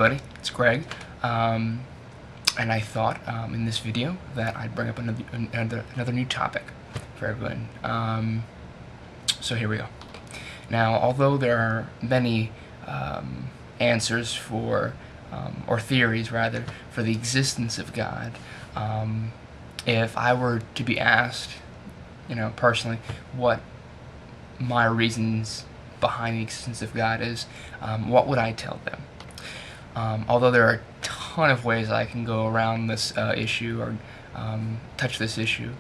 everybody, it's Greg, and I thought in this video that I'd bring up another new topic for everyone. So here we go. Now, although there are many answers for, or theories rather, for the existence of God, if I were to be asked, personally, what my reasons behind the existence of God is, what would I tell them? Although there are a ton of ways I can go around this issue or touch this issue,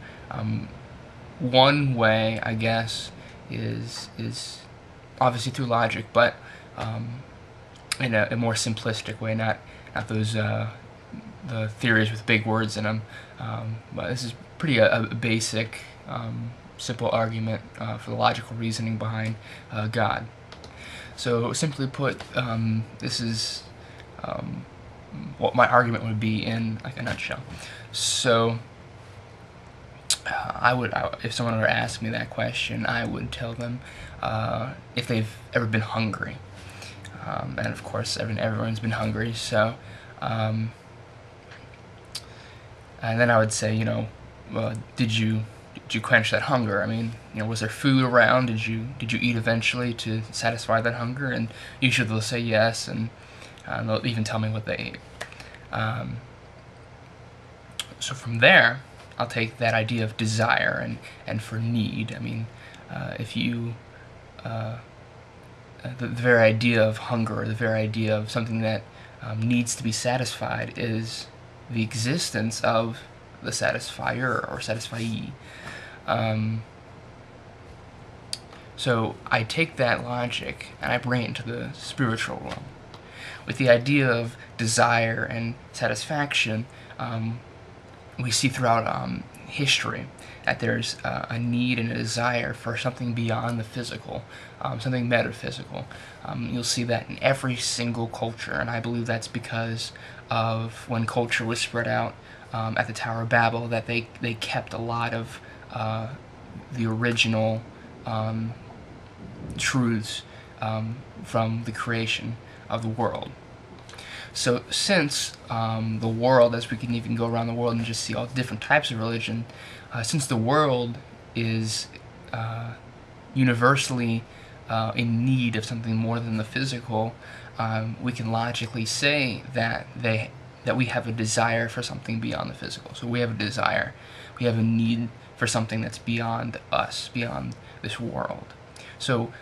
one way, I guess, is obviously through logic, but in a more simplistic way, not those the theories with big words in them. But this is pretty a basic, simple argument for the logical reasoning behind God. So simply put, this is what my argument would be in like a nutshell. So if someone were to ask me that question, I would tell them if they've ever been hungry, and of course everyone's been hungry. So and then I would say, well, did you quench that hunger? I mean, was there food around? Did you eat eventually to satisfy that hunger? And usually they'll say yes, and they'll even tell me what they ate. So from there, I'll take that idea of desire and for need. I mean, if you the very idea of hunger, the very idea of something that needs to be satisfied, is the existence of the satisfier or satisfiee. So I take that logic and I bring it into the spiritual realm. With the idea of desire and satisfaction, we see throughout history that there's a need and a desire for something beyond the physical, something metaphysical. You'll see that in every single culture, and I believe that's because of when culture was spread out at the Tower of Babel, that they kept a lot of the original truths from the creation of the world. So since the world, as we can even go around the world and just see all different types of religion, since the world is universally in need of something more than the physical, we can logically say that we have a desire for something beyond the physical. So we have a desire, we have a need for something that's beyond us, beyond this world. So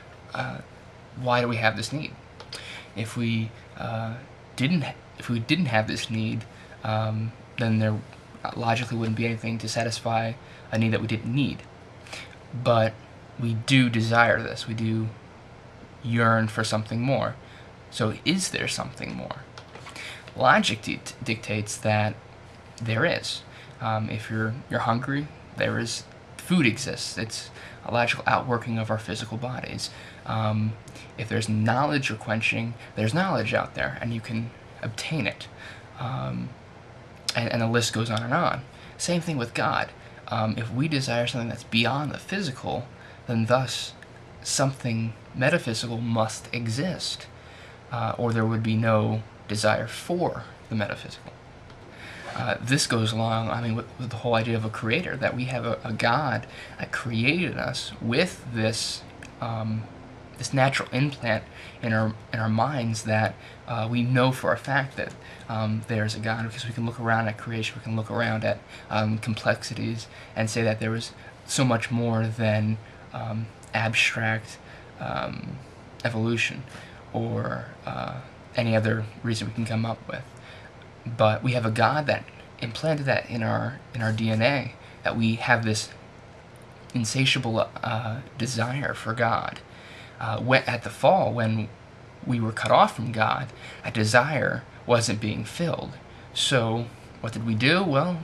why do we have this need? If we didn't have this need, then there logically wouldn't be anything to satisfy a need that we didn't need. But we do desire this. We do yearn for something more. So is there something more? Logic dictates that there is. If you're hungry, there is food exists. It's a logical outworking of our physical bodies. If there's knowledge you're quenching, there's knowledge out there, and you can obtain it. And the list goes on and on. Same thing with God. If we desire something that's beyond the physical, then thus something metaphysical must exist, or there would be no desire for the metaphysical. This goes along, with the whole idea of a creator, that we have a God that created us with this this natural implant in our minds, that we know for a fact that there's a God, because we can look around at creation, we can look around at complexities and say that there was so much more than abstract evolution or any other reason we can come up with. But we have a God that implanted that in our DNA, that we have this insatiable desire for God. At the fall, when we were cut off from God, that desire wasn't being filled. So what did we do? Well,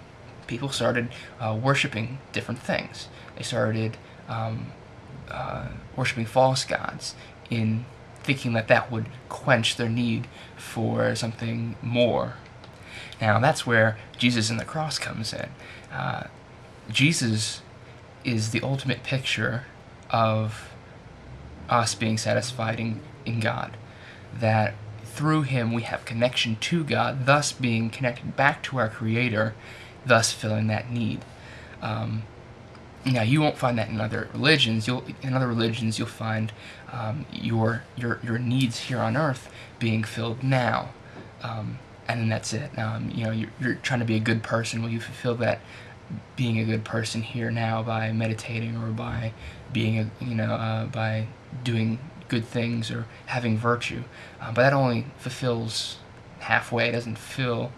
people started worshiping different things. They started worshiping false gods, in thinking that would quench their need for something more. Now that's where Jesus and the cross comes in. Jesus is the ultimate picture of us being satisfied in God. That through him we have connection to God, thus being connected back to our Creator, thus filling that need. Now, you won't find that in other religions. In other religions you'll find your needs here on earth being filled now, and then that's it. You're trying to be a good person. Well, you fulfill that being a good person here now by meditating, or by being by doing good things or having virtue. But that only fulfills halfway. It doesn't fill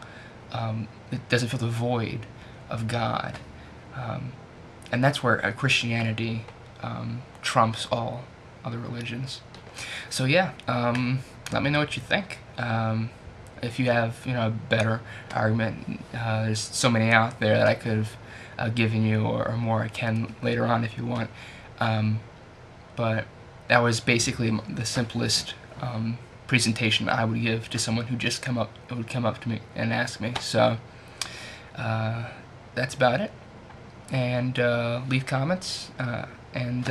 the void of God. And that's where Christianity trumps all other religions. So yeah, let me know what you think. If you have a better argument, there's so many out there that I could have given you, or more I can later on if you want. But that was basically the simplest presentation I would give to someone who just would come up to me and ask me. So that's about it. And leave comments and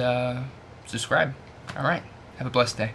subscribe. All right. Have a blessed day.